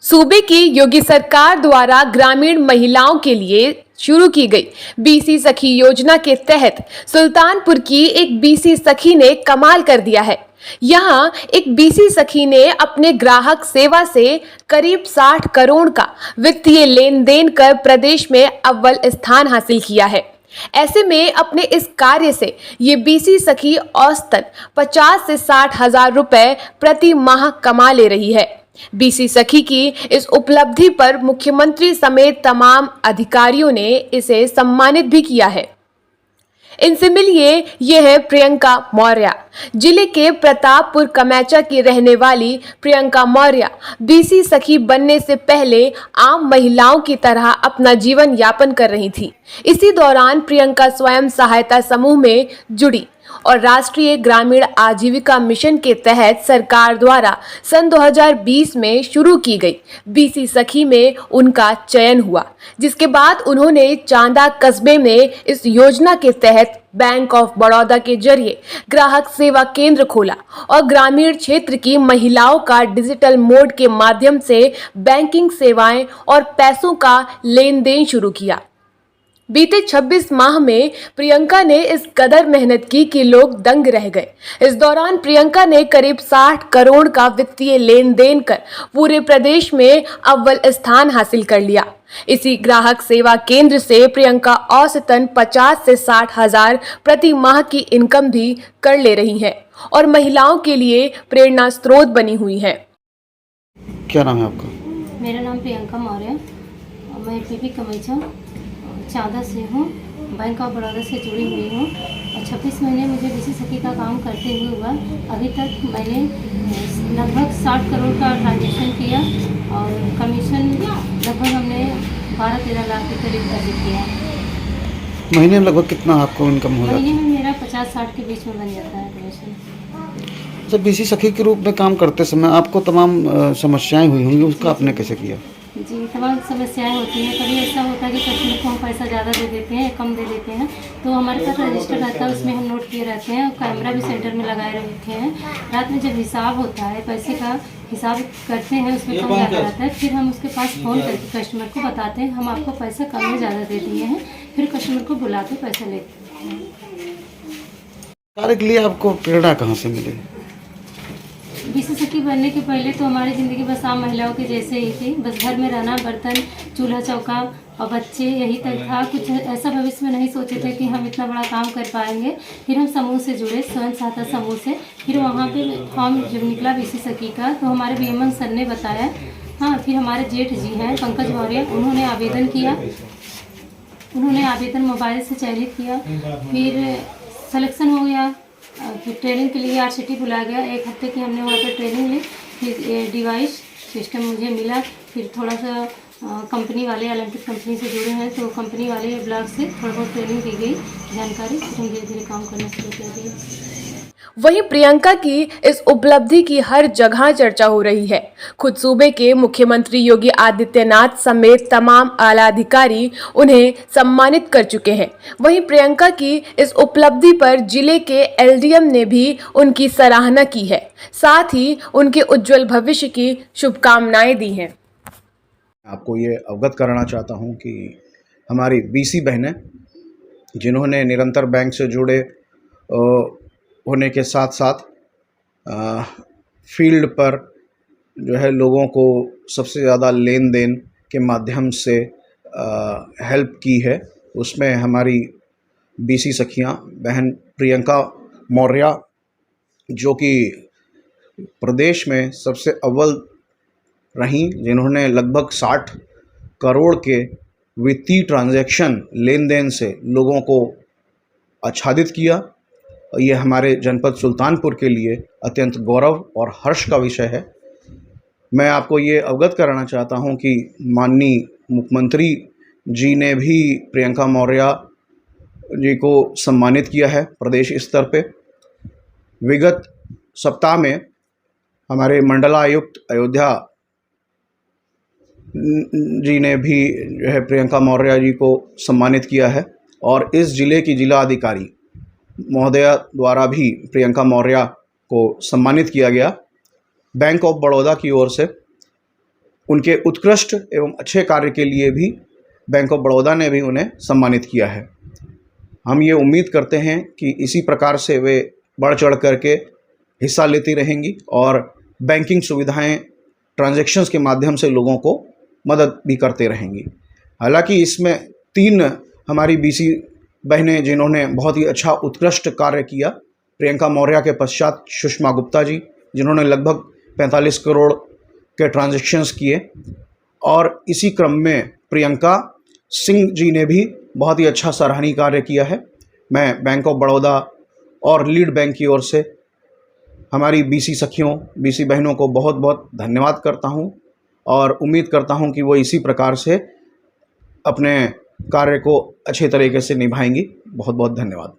सूबे की योगी सरकार द्वारा ग्रामीण महिलाओं के लिए शुरू की गई बीसी सखी योजना के तहत सुल्तानपुर की एक बीसी सखी ने कमाल कर दिया है। यहाँ एक बीसी सखी ने अपने ग्राहक सेवा से करीब 60 करोड़ का वित्तीय लेन देन कर प्रदेश में अव्वल स्थान हासिल किया है। ऐसे में अपने इस कार्य से ये बीसी सखी औसतन 50 से 60 हजार रुपए प्रति माह कमा ले रही है। बीसी सखी की इस उपलब्धि पर मुख्यमंत्री समेत तमाम अधिकारियों ने इसे सम्मानित भी किया है। इनसे मिलिए ये है प्रियंका मौर्य। जिले के प्रतापपुर कमैचा की रहने वाली प्रियंका मौर्य बीसी सखी बनने से पहले आम महिलाओं की तरह अपना जीवन यापन कर रही थी। इसी दौरान प्रियंका स्वयं सहायता समूह में जुड़ी और राष्ट्रीय ग्रामीण आजीविका मिशन के तहत सरकार द्वारा सन 2020 में शुरू की गई बीसी सखी में उनका चयन हुआ, जिसके बाद उन्होंने चांदा कस्बे में इस योजना के तहत बैंक ऑफ बड़ौदा के जरिए ग्राहक सेवा केंद्र खोला और ग्रामीण क्षेत्र की महिलाओं का डिजिटल मोड के माध्यम से बैंकिंग सेवाएं और पैसों का लेन देन शुरू किया। बीते 26 माह में प्रियंका ने इस कदर मेहनत की कि लोग दंग रह गए। इस दौरान प्रियंका ने करीब 60 करोड़ का वित्तीय लेन देन कर पूरे प्रदेश में अव्वल स्थान हासिल कर लिया। इसी ग्राहक सेवा केंद्र से प्रियंका औसतन 50 से 60 हजार प्रति माह की इनकम भी कर ले रही हैं और महिलाओं के लिए प्रेरणा स्रोत बनी हुई हैं। क्या नाम है आपका? मेरा नाम प्रियंका मौर्य, मैं पीपी कमैचा चांदा से हूँ, बैंक ऑफ बड़ौदा से जुड़ी हुई हूँ और 26 महीने मुझे बीसी सखी का काम करते हुए हुआ। अभी तक मैंने लगभग 60 करोड़ का ट्रांजेक्शन किया और कमीशन लगभग हमने 12-13 लाख के करीब अर्जित किया। महीने में लगभग कितना आपको इनकम हो जाता महीने है? में मेरा 50-60 के बीच में बन जाता है कमीशन। जब बीसी सखी के रूप में काम करते समय आपको तमाम समस्याएं हुई होंगी, उसका आपने कैसे किया? जी, तमाम समस्याएं होती हैं। कभी ऐसा होता है कि कस्टमर को हम पैसा ज़्यादा दे देते हैं, कम दे देते हैं, तो हमारे पास रजिस्टर रहता है, उसमें हम नोट किए रहते हैं और कैमरा भी सेंटर में लगाए रहते हैं। रात में जब हिसाब होता है, पैसे का हिसाब करते हैं, उसमें कम ज़्यादा रहता है, फिर हम उसके पास फ़ोन करके कस्टमर को बताते हैं हम आपको पैसा कम में ज़्यादा दे दिए हैं, फिर कस्टमर को बुला के पैसा लेते हैं। कार्य के लिए आपको प्रेरणा कहाँ से मिली? बीसी सखी बनने के पहले तो हमारी ज़िंदगी बस आम महिलाओं के जैसे ही थी। बस घर में रहना, बर्तन, चूल्हा चौका और बच्चे, यही तक था। कुछ ऐसा भविष्य में नहीं सोचे थे कि हम इतना बड़ा काम कर पाएंगे। फिर हम समूह से जुड़े, स्वयं सहायता समूह से। फिर वहाँ पे फॉर्म जब निकला बीसी सखी का तो हमारे बीएमएन सर ने बताया। हाँ, फिर हमारे जेठ जी हैं पंकज मौर्य, उन्होंने आवेदन किया। उन्होंने आवेदन मोबाइल से चयनित किया, फिर सलेक्शन हो गया। फिर ट्रेनिंग के लिए RCT बुलाया गया। 1 हफ्ते की हमने वहाँ पर ट्रेनिंग ली। फिर डिवाइस सिस्टम मुझे मिला। फिर थोड़ा सा कंपनी वाले ओलंपिक कंपनी से जुड़े हैं तो कंपनी वाले ब्लॉक से थोड़ा बहुत ट्रेनिंग दी गई, जानकारी, फिर हम धीरे धीरे काम करना शुरू कर दिए। वहीं प्रियंका की इस उपलब्धि की हर जगह चर्चा हो रही है। खुद सूबे के मुख्यमंत्री योगी आदित्यनाथ समेत तमाम आला अधिकारी उन्हें सम्मानित कर चुके हैं। वहीं प्रियंका की इस उपलब्धि पर जिले के LDM ने भी उनकी सराहना की है, साथ ही उनके उज्जवल भविष्य की शुभकामनाएं दी हैं। आपको ये अवगत कराना चाहता हूँ कि हमारी बीसी बहनें जिन्होंने निरंतर बैंक से जुड़े होने के साथ साथ फील्ड पर जो है लोगों को सबसे ज़्यादा लेन देन के माध्यम से हेल्प की है, उसमें हमारी बीसी सखियां बहन प्रियंका मौर्य जो कि प्रदेश में सबसे अव्वल रहीं, जिन्होंने लगभग 60 करोड़ के वित्तीय ट्रांजैक्शन लेन देन से लोगों को आच्छादित किया। ये हमारे जनपद सुल्तानपुर के लिए अत्यंत गौरव और हर्ष का विषय है। मैं आपको ये अवगत कराना चाहता हूँ कि माननीय मुख्यमंत्री जी ने भी प्रियंका मौर्य जी को सम्मानित किया है प्रदेश स्तर पे। विगत सप्ताह में हमारे मंडलायुक्त अयोध्या जी ने भी जो है प्रियंका मौर्य जी को सम्मानित किया है और इस जिले की जिला अधिकारी महोदया द्वारा भी प्रियंका मौर्य को सम्मानित किया गया। बैंक ऑफ बड़ौदा की ओर से उनके उत्कृष्ट एवं अच्छे कार्य के लिए भी बैंक ऑफ बड़ौदा ने भी उन्हें सम्मानित किया है। हम ये उम्मीद करते हैं कि इसी प्रकार से वे बढ़ चढ़ करके हिस्सा लेती रहेंगी और बैंकिंग सुविधाएं ट्रांजैक्शंस के माध्यम से लोगों को मदद भी करते रहेंगी। हालांकि इसमें 3 हमारी बीसी बहनें जिन्होंने बहुत ही अच्छा उत्कृष्ट कार्य किया, प्रियंका मौर्य के पश्चात सुषमा गुप्ता जी जिन्होंने लगभग 45 करोड़ के ट्रांजैक्शंस किए, और इसी क्रम में प्रियंका सिंह जी ने भी बहुत ही अच्छा सराहनीय कार्य किया है। मैं बैंक ऑफ बड़ौदा और लीड बैंक की ओर से हमारी बीसी सखियों, बीसी बहनों को बहुत बहुत धन्यवाद करता हूं और उम्मीद करता हूं कि वो इसी प्रकार से अपने कार्य को अच्छे तरीके से निभाएंगी। बहुत बहुत धन्यवाद।